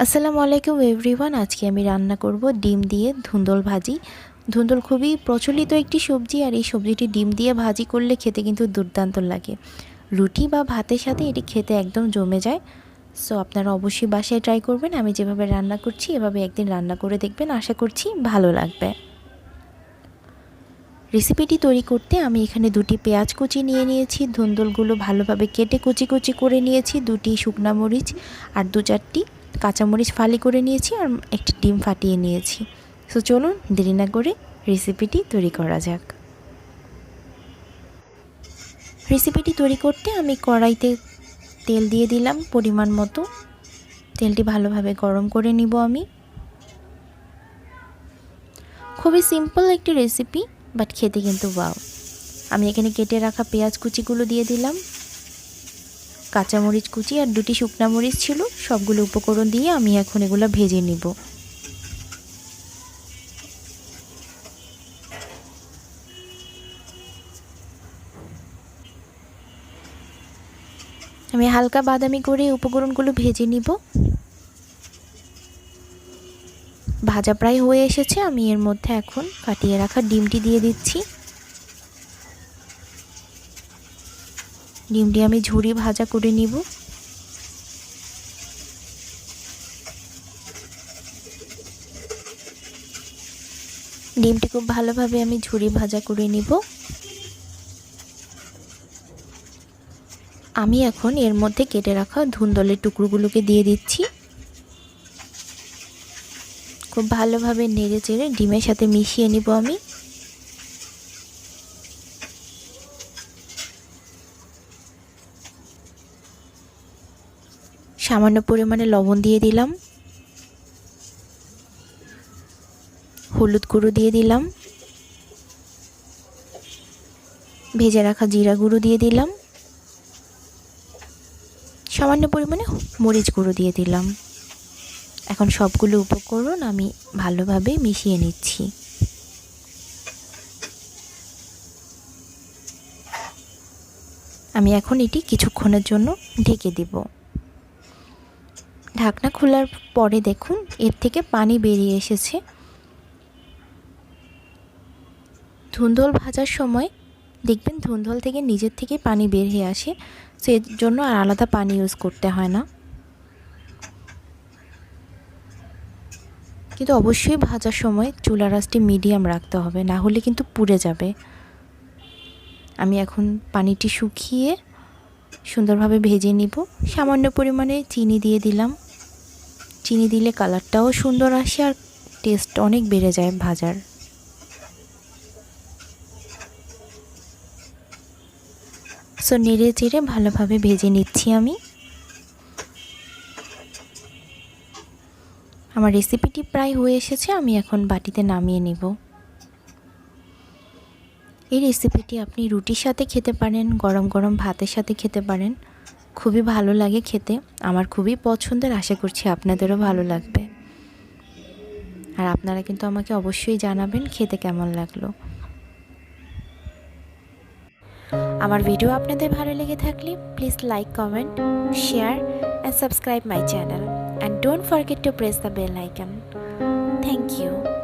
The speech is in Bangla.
আসসালামু আলাইকুম এভরিওয়ান। আজকে আমি রান্না করব ডিম দিয়ে ধুন্দুল ভাজি। ধুন্দুল খুবই প্রচলিত একটি সবজি, আর এই সবজিটি ডিম দিয়ে ভাজি করলে খেতে কিন্তু দুর্দান্ত লাগে। রুটি বা ভাতের সাথে এটি খেতে একদম জমে যায়। সো আপনারা অবশ্যই বাসায় ট্রাই করবেন। আমি যেভাবে রান্না করছি এভাবে একদিন রান্না করে দেখবেন, আশা করছি ভালো লাগবে। রেসিপিটি তৈরি করতে আমি এখানে দুটি পেঁয়াজ কুচি নিয়ে নিয়েছি, ধুন্দুলগুলো ভালোভাবে কেটে কুচি কুচি করে নিয়েছি, দুটি শুকনা মরিচ আর দু চারটি কাঁচামরিচ ফালি করে নিয়েছি, আর একটি ডিম ফাটিয়ে নিয়েছি। সো চলুন দেরি না করে রেসিপিটি তৈরি করা যাক। রেসিপিটি তৈরি করতে আমি কড়াইতে তেল দিয়ে দিলাম পরিমাণ মতো। তেলটি ভালোভাবে গরম করে নিব আমি। খুবই সিম্পল একটি রেসিপি, বাট খেতে কিন্তু ওয়াও। আমি এখানে কেটে রাখা পেঁয়াজ কুচিগুলো দিয়ে দিলাম, কাঁচামরিচ কুচি আর দুটি শুকনা মরিচ ছিল, সবগুলো উপকরণ দিয়ে আমি এখন এগুলো ভেজে নিব। আমি হালকা বাদামি করে উপকরণগুলো ভেজে নিব। ভাজা প্রায় হয়ে এসেছে, আমি এর মধ্যে এখন ফাটিয়ে রাখা ডিমটি দিয়ে দিচ্ছি। ডিমটি আমি ঝুরি ভাজা করে নিব। ডিমটি খুব ভালোভাবে আমি ঝুরি ভাজা করে নিব। আমি এখন এর মধ্যে কেটে রাখা ধুন্দুলের টুকরোগুলোকে দিয়ে দিচ্ছি। খুব ভালোভাবে নেড়ে চেড়ে ডিমের সাথে মিশিয়ে নিব আমি। সামান্য পরিমাণে লবণ দিয়ে দিলাম, হলুদ গুঁড়ো দিয়ে দিলাম, ভেজে রাখা জিরা গুঁড়ো দিয়ে দিলাম, সামান্য পরিমাণে মরিচ গুঁড়ো দিয়ে দিলাম। এখন সবগুলো উপকরণ আমি ভালোভাবে মিশিয়ে নিচ্ছি। আমি এখন এটি কিছুক্ষণের জন্য ঢেকে দিব। ঢাকনা খোলার পরে দেখুন এর থেকে পানি বেরিয়ে এসেছে। ধুন্দুল ভাজার সময় দেখবেন ধুন্দুল থেকে নিজের থেকে পানি বের হয়ে আসে, সেই জন্য আর আলাদা পানি ইউজ করতে হয় না। কিন্তু অবশ্যই ভাজার সময় চুলার আঁচটি মিডিয়াম রাখতে হবে, না হলে কিন্তু পুড়ে যাবে। আমি এখন পানিটি শুকিয়ে সুন্দরভাবে ভেজে নিব। সামান্য পরিমাণে চিনি দিয়ে দিলাম। চিনি দিলে কালারটাও সুন্দর আসে আর টেস্ট অনেক বেড়ে যায় ভাজার। সো নেড়ে চেড়ে ভালোভাবে ভেজে নিচ্ছি আমি। আমার রেসিপিটি প্রায় হয়ে এসেছে, আমি এখন বাটিতে নামিয়ে নিব। এই রেসিপিটি আপনি রুটির সাথে খেতে পারেন, গরম গরম ভাতের সাথে খেতে পারেন। খুবই ভালো লাগে খেতে, আমার খুবই পছন্দের। আশা করছি আপনাদেরও ভালো লাগবে। আর আপনারা কিন্তু আমাকে অবশ্যই জানাবেন খেতে কেমন লাগলো। আমার ভিডিও আপনাদের ভালো লেগে থাকলে please like, comment, share and subscribe my channel, and don't forget to press the bell icon. Thank you.